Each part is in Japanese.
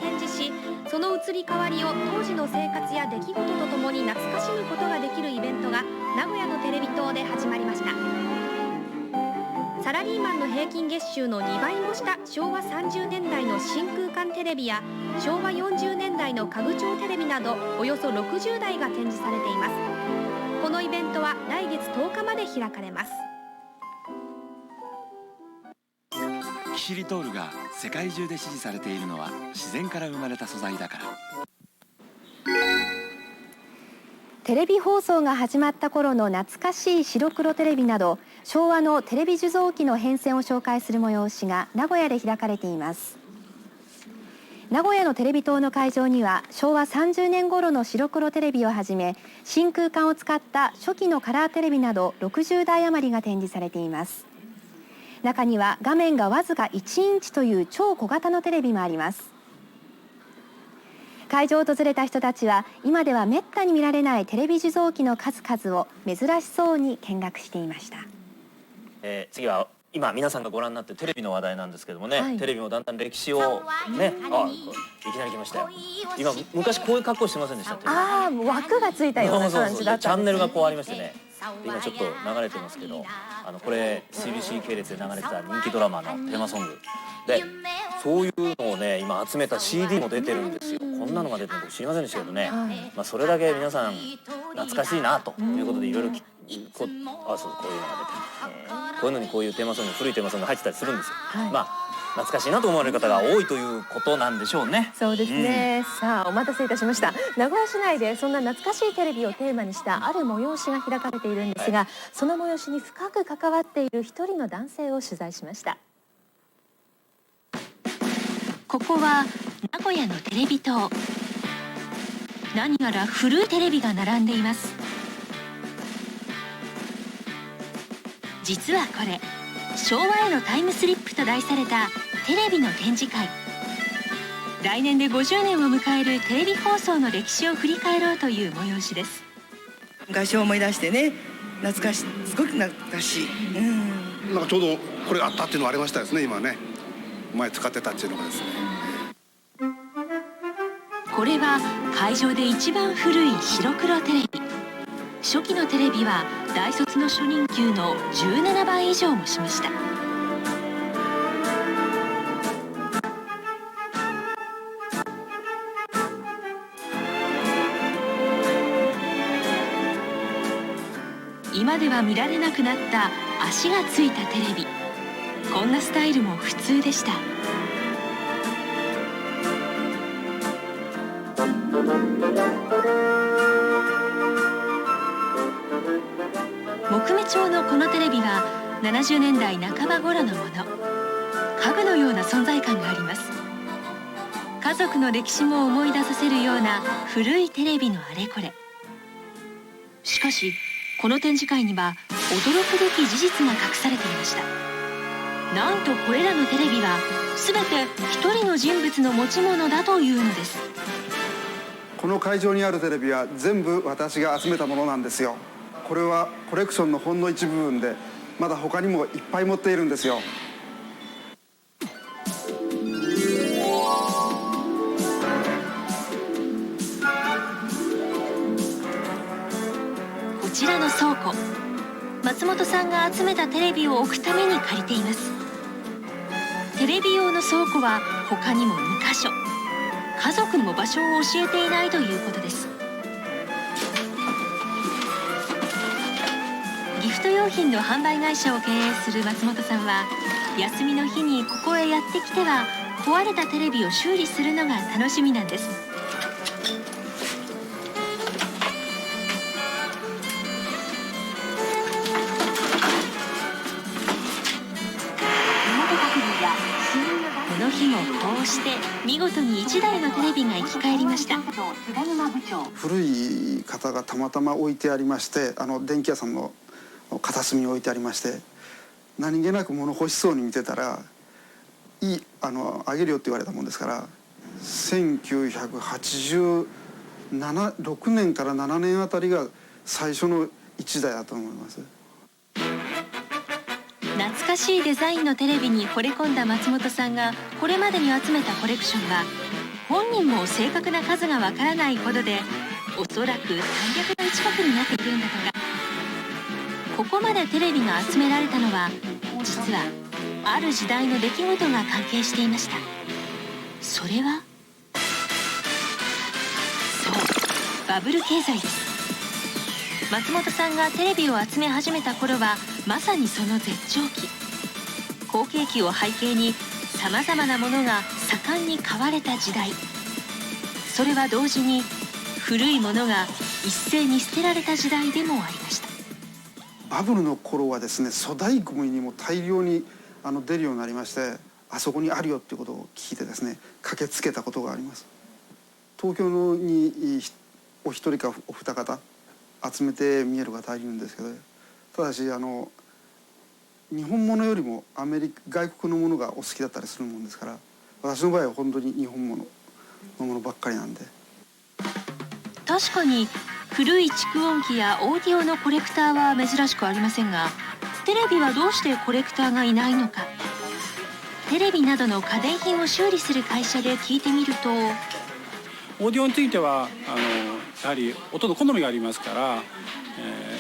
展示し、その移り変わりを当時の生活や出来事とともに懐かしむことができるイベントが名古屋のテレビ塔で始まりました。サラリーマンの平均月収の2倍もした昭和30年代の真空管テレビや昭和40年代の家具調テレビなどおよそ60台が展示されています。このイベントは来月10日まで開かれます。キシリトールが世界中で支持されているのは自然から生まれた素材だから。テレビ放送が始まった頃の懐かしい白黒テレビなど昭和のテレビ受像機の変遷を紹介する催しが名古屋で開かれています。名古屋のテレビ塔の会場には昭和30年頃の白黒テレビをはじめ真空管を使った初期のカラーテレビなど60台余りが展示されています。中には画面がわずか1インチという超小型のテレビもあります。会場を訪れた人たちは今ではめったに見られないテレビ受像機の数々を珍しそうに見学していました。次は今皆さんがご覧になってテレビの話題なんですけどもね、はい、テレビもだんだん歴史をね、いきなり来ましたよ。今昔こういう格好してませんでした？ああ、枠がついたような感じだったんですね。チャンネルがこうありましてね、今ちょっと流れてますけど、これ CBC 系列で流れてた人気ドラマのテーマソングで、そういうのをね今集めた CD も出てるんですよ。こんなのが出てるの知りませんでしたけどね、まあそれだけ皆さん懐かしいなということでいろいろこういうのが出てる、こういうのにこういうテーマソング、古いテーマソングが入ってたりするんですよ。まあ懐かしいなと思われる方が多いということなんでしょうね。そうですね、さあお待たせいたしました。名古屋市内でそんな懐かしいテレビをテーマにしたある催しが開かれているんですが、その催しに深く関わっている一人の男性を取材しました。ここは名古屋のテレビ塔。何やら古いテレビが並んでいます。実はこれ昭和へのタイムスリップと題されたテレビの展示会。来年で50年を迎えるテレビ放送の歴史を振り返ろうという催しです。昔を思い出してね、懐かしい、すごく懐かしい。なんかちょうどこれがあったっていうのがありましたですね。今ね、前使ってたっていうのがですね。これは会場で一番古い白黒テレビ。初期のテレビは大卒の初任給の17倍以上もしました。今では見られなくなった足がついたテレビ。こんなスタイルも普通でした。木目調のこのテレビは70年代半ば頃のもの。家具のような存在感があります。家族の歴史も思い出させるような古いテレビのあれこれ。しかしこの展示会には驚くべき事実が隠されていました。なんとこれらのテレビは全て一人の人物の持ち物だというのです。この会場にあるテレビは全部私が集めたものなんですよ。これはコレクションのほんの一部分で、まだ他にもいっぱい持っているんですよ。こちらの倉庫、松本さんが集めたテレビを置くために借りています。テレビ用の倉庫は他にも2カ所。家族にも場所を教えていないということです。ギフト用品の販売会社を経営する松本さんは、休みの日にここへやってきては壊れたテレビを修理するのが楽しみなんです。この日もこうして見事に1台のテレビが生き返りました。古い方がたまたま置いてありまして、電気屋さんの片隅に置いてありまして、何気なく物欲しそうに見てたらあげるよって言われたもんですから、1986年から7年あたりが最初の1台だと思います。懐かしいデザインのテレビに惚れ込んだ松本さんがこれまでに集めたコレクションは本人も正確な数がわからないほどで、おそらく300台近くになっているんだとか。ここまでテレビが集められたのは、実はある時代の出来事が関係していました。それはそう、バブル経済です。松本さんがテレビを集め始めた頃はまさにその絶頂期。好景気を背景にさまざまなものが盛んに買われた時代。それは同時に古いものが一斉に捨てられた時代でもありました。バブルの頃はですね、粗大ごみにも大量に出るようになりまして、あそこにあるよっていうことを聞いてですね、駆けつけたことがあります。東京にお一人かお二方集めて見える方いるんですけど、ただし日本物よりも外国のものがお好きだったりするもんですから、私の場合は本当に日本物のものばっかりなんで。確かに古い蓄音機やオーディオのコレクターは珍しくありませんが、テレビはどうしてコレクターがいないのか。テレビなどの家電品を修理する会社で聞いてみると、オーディオについてはやはり音の好みがありますから、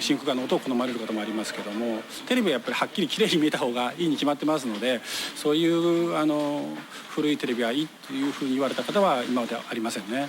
真空管の音を好まれる方もありますけども、テレビはやっぱりはっきりきれいに見えた方がいいに決まってますので、そういう古いテレビはいいというふうに言われた方は今まではありませんね。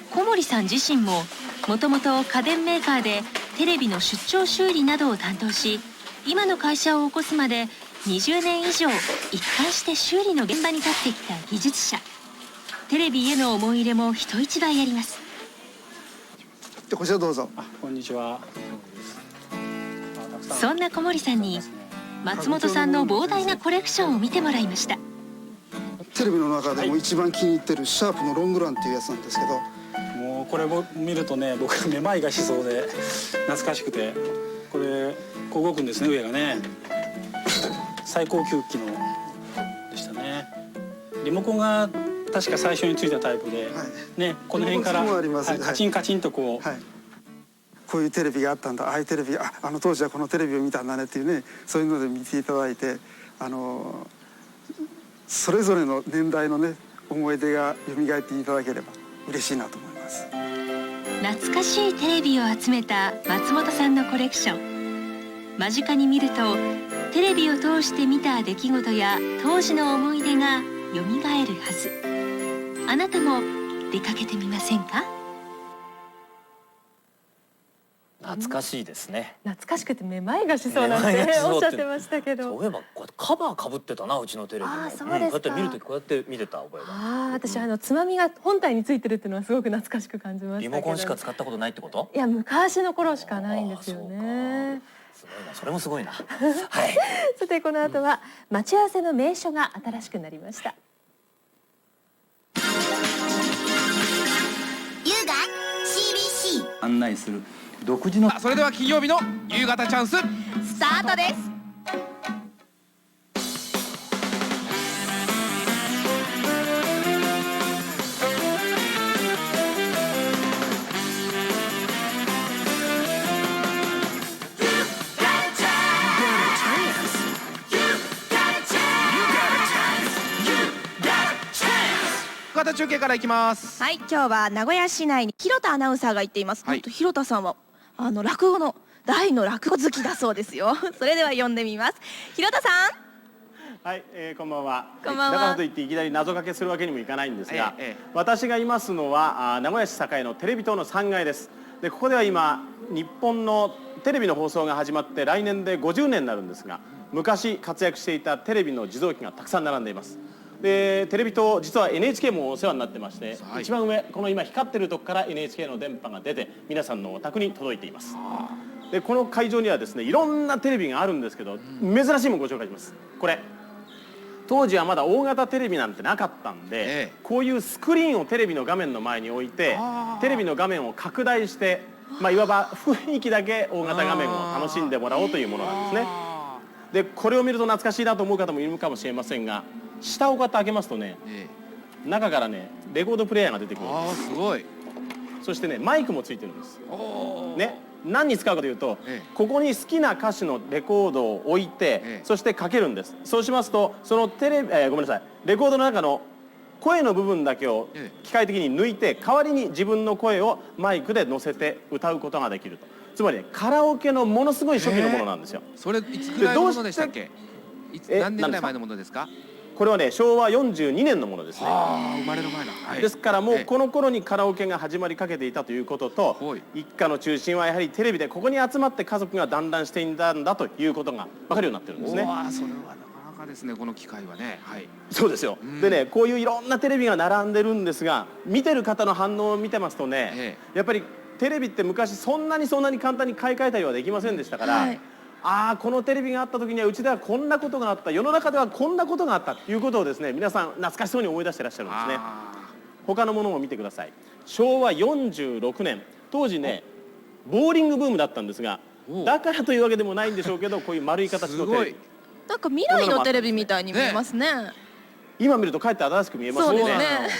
小森さん自身ももともと家電メーカーでテレビの出張修理などを担当し、今の会社を起こすまで20年以上一貫して修理の現場に立ってきた技術者。テレビへの思い入れも人一倍あります。で、こちらどうぞ。こんにちは。そんな小森さんに松本さんの膨大なコレクションを見てもらいました。テレビの中でも一番気に入ってるシャープのロングランっていうやつなんですけど、もうこれを見るとね、僕はめまいがしそうで懐かしくて、これこう動くんですね、上がね。最高級機能でしたね。リモコンが確か最初についたタイプで、ね、この辺からカチンカチンとこう、こういうテレビがあったんだ、ああいうテレビ、当時はこのテレビを見たんだねっていうね、そういうので見ていただいて、それぞれの年代のね思い出が蘇っていただければ嬉しいなと思います。懐かしいテレビを集めた松本さんのコレクション。間近に見るとテレビを通して見た出来事や当時の思い出が蘇るはず。あなたも出かけてみませんか？懐かしいですね。懐かしくてめまいがしそうなんておっしゃってましたけど。そういえばこうやってカバーかぶってたな、うちのテレビも。そうですか。こうやって見るときこうやって見てた覚えが。私つまみが本体についてるっていうのはすごく懐かしく感じましたけど。リモコンしか使ったことないってこと？いや、昔の頃しかないんですよね。すごいな、それもすごいな。はい。さてこの後は待ち合わせの名所が新しくなりました。優雅 CBC 案内する独自の。それでは金曜日の夕方チャンススタートです。中継からいきます。はい、今日は名古屋市内に広田アナウンサーが行っています。なんと広田さんは落語の大の落語好きだそうですよ。それでは呼んでみます。広田さん。はい、こんばんは。こんばんは。だからといっていきなり謎かけするわけにもいかないんですが、私がいますのは名古屋市栄のテレビ塔の3階です。でここでは今日本のテレビの放送が始まって来年で50年になるんですが、昔活躍していたテレビの受像機がたくさん並んでいます。でテレビ塔、実は NHK もお世話になってまして、一番上この今光ってるとこから NHK の電波が出て皆さんのお宅に届いています。でこの会場にはですね、いろんなテレビがあるんですけど、珍しいものをご紹介します。これ当時はまだ大型テレビなんてなかったんで、こういうスクリーンをテレビの画面の前に置いて、テレビの画面を拡大して、いわば雰囲気だけ大型画面を楽しんでもらおうというものなんですね。でこれを見ると懐かしいなと思う方もいるかもしれませんが、下をこうやって開けますとね、中からねレコードプレーヤーが出てくるんです。すごい。そしてねマイクもついてるんです。ね、何に使うかというと、ここに好きな歌手のレコードを置いて、そしてかけるんです。そうしますとそのレコードの中の声の部分だけを機械的に抜いて、代わりに自分の声をマイクで乗せて歌うことができると。つまり、ね、カラオケのものすごい初期のものなんですよ。それいつぐらいのものでしたっけ？何年ぐらい前のものですか？これはね、昭和42年のものですね。生まれる前だ。はい、ですからもうこの頃にカラオケが始まりかけていたということと、一家の中心はやはりテレビでここに集まって家族が団らんしていたんだということが分かるようになってるんですね。それはなかなかですね、この機会はね。はい、そうですよ。でね、こういういろんなテレビが並んでるんですが、見てる方の反応を見てますとね、やっぱりテレビって昔そんなに簡単に買い替えたりはできませんでしたから、ああこのテレビがあった時にはうちではこんなことがあった、世の中ではこんなことがあったということをですね、皆さん懐かしそうに思い出してらっしゃるんですね。他のものも見てください。昭和46年、当時ねボーリングブームだったんですが、だからというわけでもないんでしょうけど、こういう丸い形のテレビ、なんか未来のテレビみたいに見えますね。今見るとかえって新しく見えますよね。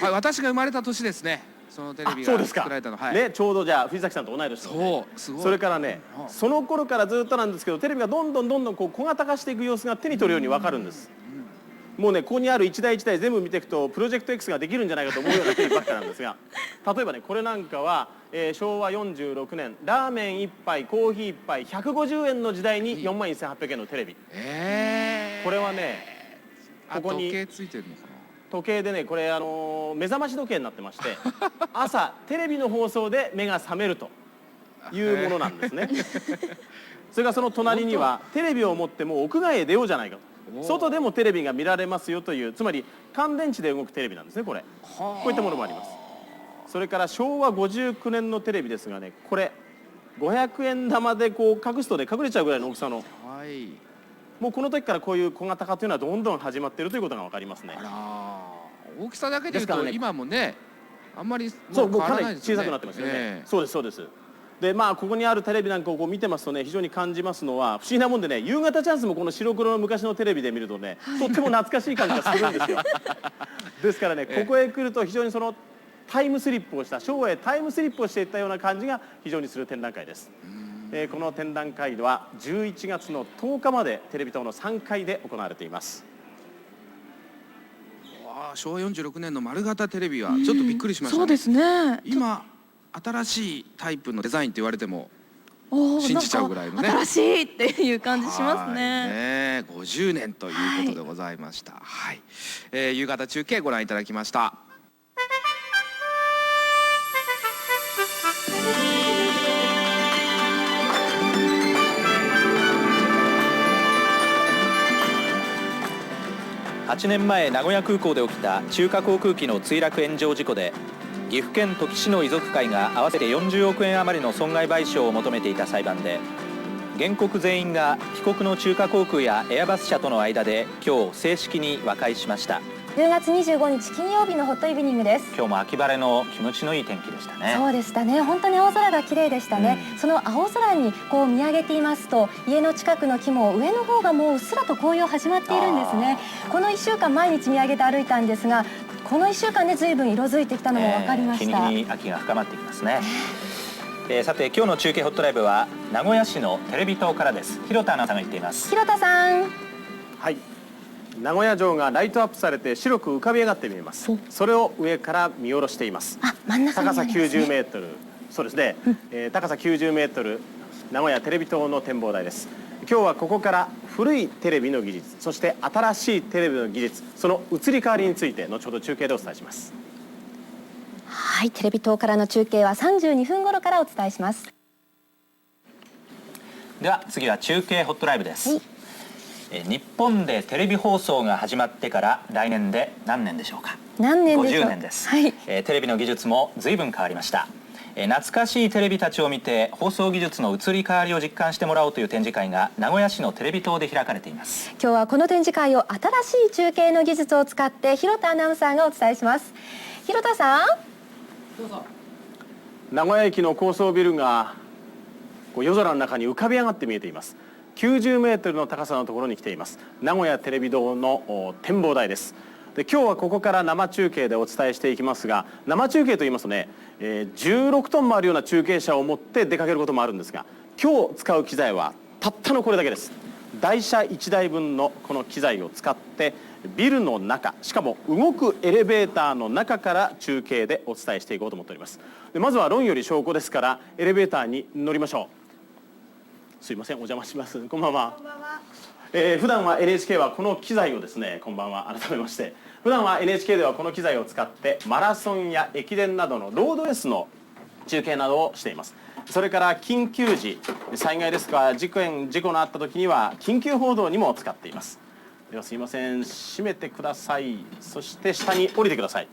はい、私が生まれた年ですね。そのテレビが作られたの。ね、ちょうどじゃあ藤崎さんと同い年の、それからね、その頃からずっとなんですけど、テレビがどんどんこう小型化していく様子が手に取るように分かるんです。もうね、ここにある一台一台全部見ていくとプロジェクト X ができるんじゃないかと思うようなテレビばっかなんですが、例えばね、これなんかは、昭和46年ラーメン1杯コーヒー1杯150円の時代に41,800円のテレビ。これはね、ここに時計ついてるのかな。時計でね、これ目覚まし時計になってまして、朝テレビの放送で目が覚めるというものなんですね。それからその隣にはテレビを持ってもう屋外へ出ようじゃないかと、外でもテレビが見られますよという、つまり乾電池で動くテレビなんですね。これこういったものもあります。それから昭和59年のテレビですがね、これ500円玉でこう隠すとね、隠れちゃうぐらいの大きさの、もうこの時からこういう小型化というのはどんどん始まっているということが分かりますね。大きさだけでいうと今もね、あんまりそうもうかなり小さくなってますよね。そうですそうです。でまあここにあるテレビなんかをこう見てますとね、非常に感じますのは不思議なもんでね、夕方チャンスもこの白黒の昔のテレビで見るとね、とっても懐かしい感じがするんですよ。ですからね、ここへ来ると非常にそのタイムスリップをした、昭和へタイムスリップをしていったような感じが非常にする展覧会です。この展覧会は11月の10日までテレビ塔の3階で行われています。昭和46年の丸型テレビはちょっとびっくりしましたね。そうですね。今新しいタイプのデザインって言われても信じちゃうぐらいのね、新しいっていう感じしますね。50年ということでございました。はい、夕方中継ご覧いただきました。8年前名古屋空港で起きた中華航空機の墜落炎上事故で、岐阜県土岐市の遺族会が合わせて40億円余りの損害賠償を求めていた裁判で、原告全員が被告の中華航空やエアバス社との間で今日正式に和解しました。10月25日金曜日のホットイブニングです。今日も秋晴れの気持ちのいい天気でしたね。そうでしたね。本当に青空が綺麗でしたね。その青空にこう見上げていますと、家の近くの木も上の方がもううっすらと紅葉始まっているんですね。この1週間毎日見上げて歩いたんですが、この1週間で随分色づいてきたのも分かりました。日に日に秋が深まってきますね。さて今日の中継ホットライブは名古屋市のテレビ塔からです。広田アナウンサーが行っています。広田さん。はい。名古屋城がライトアップされて白く浮かび上がって見えます。それを上から見下ろしています。真ん中にありますね。高さ90メートル、そうですね。高さ90メートル、名古屋テレビ塔の展望台です。今日はここから古いテレビの技術、そして新しいテレビの技術、その移り変わりについて後ほど中継でお伝えします。はい、テレビ塔からの中継は32分頃からお伝えします。では次は中継ホットライブです。日本でテレビ放送が始まってから来年で何年でしょうか。何年でしょう。50年です。テレビの技術も随分変わりました。懐かしいテレビたちを見て放送技術の移り変わりを実感してもらおうという展示会が名古屋市のテレビ塔で開かれています。今日はこの展示会を新しい中継の技術を使って広田アナウンサーがお伝えします。広田さん。どうぞ。名古屋駅の高層ビルが夜空の中に浮かび上がって見えています。90メートルの高さのところに来ています。名古屋テレビ塔の展望台です。で今日はここから生中継でお伝えしていきますが、生中継と言いますとね、16トンもあるような中継車を持って出かけることもあるんですが、今日使う機材はたったのこれだけです。台車1台分のこの機材を使ってビルの中、しかも動くエレベーターの中から中継でお伝えしていこうと思っております。でまずは論より証拠ですから、エレベーターに乗りましょう。すいません、お邪魔します。こんばんは。普段は NHK はこの機材をですね、こんばんは、改めまして、普段は NHK ではこの機材を使ってマラソンや駅伝などのロードレースの中継などをしています。それから緊急時、災害ですとか事故のあった時には緊急報道にも使っています。ではすいません、閉めてください。そして下に降りてください。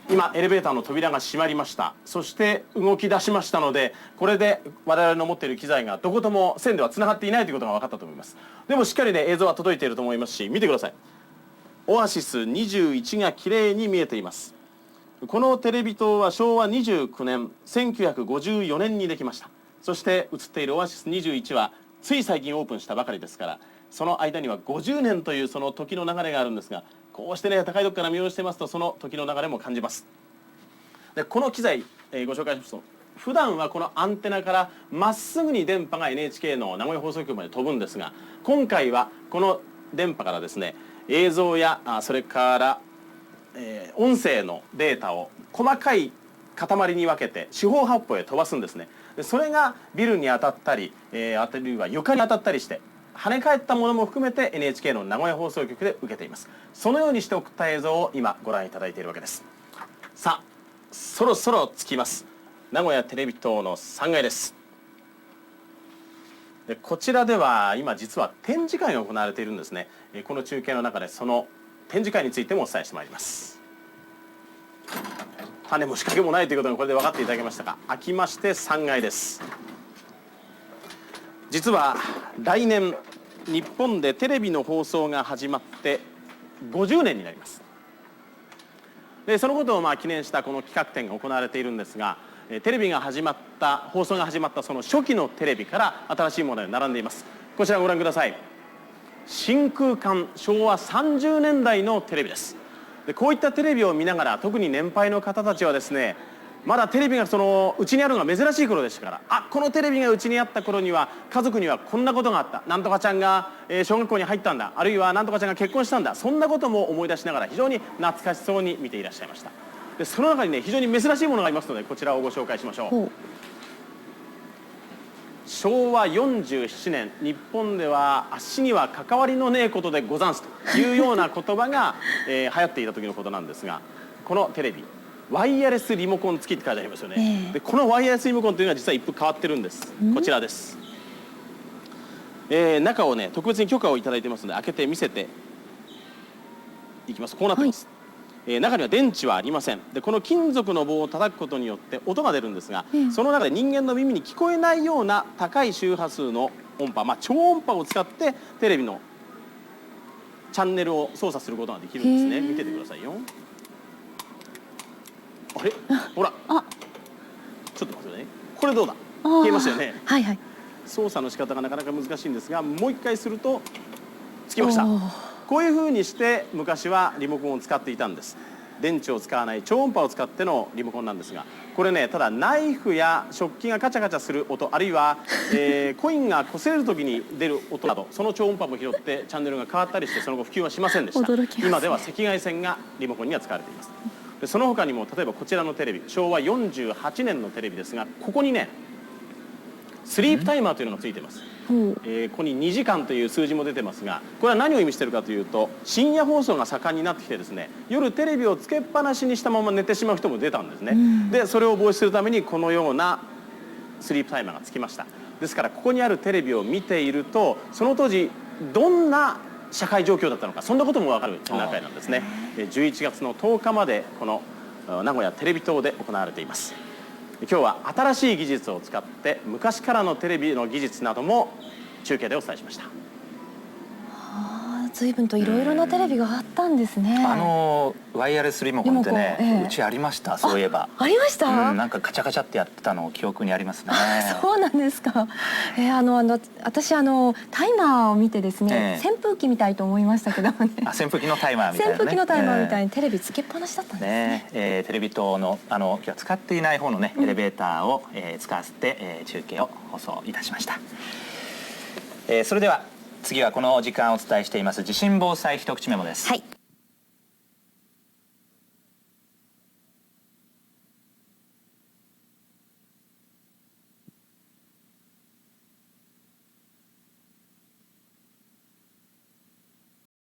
今エレベーターの扉が閉まりました。そして動き出しましたので、これで我々の持っている機材がどことも線ではつながっていないということが分かったと思います。でもしっかりね、映像は届いていると思いますし、見てください。オアシス21がきれいに見えています。このテレビ塔は昭和29年1954年にできました。そして映っているオアシス21はつい最近オープンしたばかりですから、その間には50年というその時の流れがあるんですが、こうしてね、高いとこから見下ろしてますと、その時の流れも感じます。でこの機材、ご紹介しますと、普段はこのアンテナからまっすぐに電波が NHK の名古屋放送局まで飛ぶんですが、今回はこの電波からですね、映像やそれから音声のデータを細かい塊に分けて四方八方へ飛ばすんですね。でそれがビルに当たったり、あるいは床に当たったりして跳ね返ったものも含めて NHK の名古屋放送局で受けています。そのようにして送った映像を今ご覧いただいているわけです。さあ、そろそろ着きます。名古屋テレビ塔の3階です。でこちらでは今実は展示会が行われているんですね。この中継の中でその展示会についてもお伝えしてまいります。種も仕掛けもないということがこれで分かっていただけましたか。開きまして3階です。実は来年日本でテレビの放送が始まって50年になります。でそのことを記念したこの企画展が行われているんですが、テレビが始まった放送が始まったその初期のテレビから新しいものが並んでいます。こちらをご覧ください。真空管、昭和30年代のテレビです。でこういったテレビを見ながら、特に年配の方たちはですね、まだテレビがうちにあるのが珍しい頃でしたから、あ、このテレビがうちにあった頃には家族にはこんなことがあった、なんとかちゃんが小学校に入ったんだ、あるいはなんとかちゃんが結婚したんだ、そんなことも思い出しながら非常に懐かしそうに見ていらっしゃいました。でその中にね、非常に珍しいものがありますので、こちらをご紹介しましょう。昭和47年、日本ではあっしには関わりのねえことでござんすというような言葉が、流行っていた時のことなんですが、このテレビワイヤレスリモコン付きって書いてありますよね。でこのワイヤレスリモコンというのは実は一風変わってるんです。こちらです。中をね、特別に許可をいただいてますので開けて見せていきます。こうなってます。中には電池はありません。でこの金属の棒を叩くことによって音が出るんですが、その中で人間の耳に聞こえないような高い周波数の音波、超音波を使ってテレビのチャンネルを操作することができるんですね。見ててくださいよ。あれ、ほら、ちょっと待ってね。これどうだ、消えましたよね。はいはい。操作の仕方がなかなか難しいんですが、もう一回するとつきました。こういうふうにして昔はリモコンを使っていたんです。電池を使わない超音波を使ってのリモコンなんですが、これね、ただナイフや食器がカチャカチャする音、あるいは、コインが擦れる時に出る音など、その超音波も拾ってチャンネルが変わったりして、その後普及はしませんでした。今では赤外線がリモコンには使われています。でその他にも、例えばこちらのテレビ、昭和48年のテレビですが、ここにねスリープタイマーというのがついています。ここに2時間という数字も出てますが、これは何を意味しているかというと、深夜放送が盛んになってきてですね、夜テレビをつけっぱなしにしたまま寝てしまう人も出たんですね。でそれを防止するためにこのようなスリープタイマーがつきました。ですからここにあるテレビを見ていると、その当時どんな社会状況だったのか、そんなことも分かる展覧会なんですね。11月の10日までこの名古屋テレビ塔で行われています。今日は新しい技術を使って昔からのテレビの技術なども中継でお伝えしました。随分といろいろなテレビがあったんですね。ワイヤレスリモコンってね、うちありました。そういえばありました。なんかカチャカチャってやってたの記憶にありますね。そうなんですか。私タイマーを見てですね、扇風機みたいと思いましたけどね。扇風機のタイマーみたいなね。扇風機のタイマーみたいにテレビつけっぱなしだったんですね。テレビ塔の今日は使っていない方のねエレベーターを使わせて中継を放送いたしました。それでは次はこの時間お伝えしています地震防災一口メモです。はい、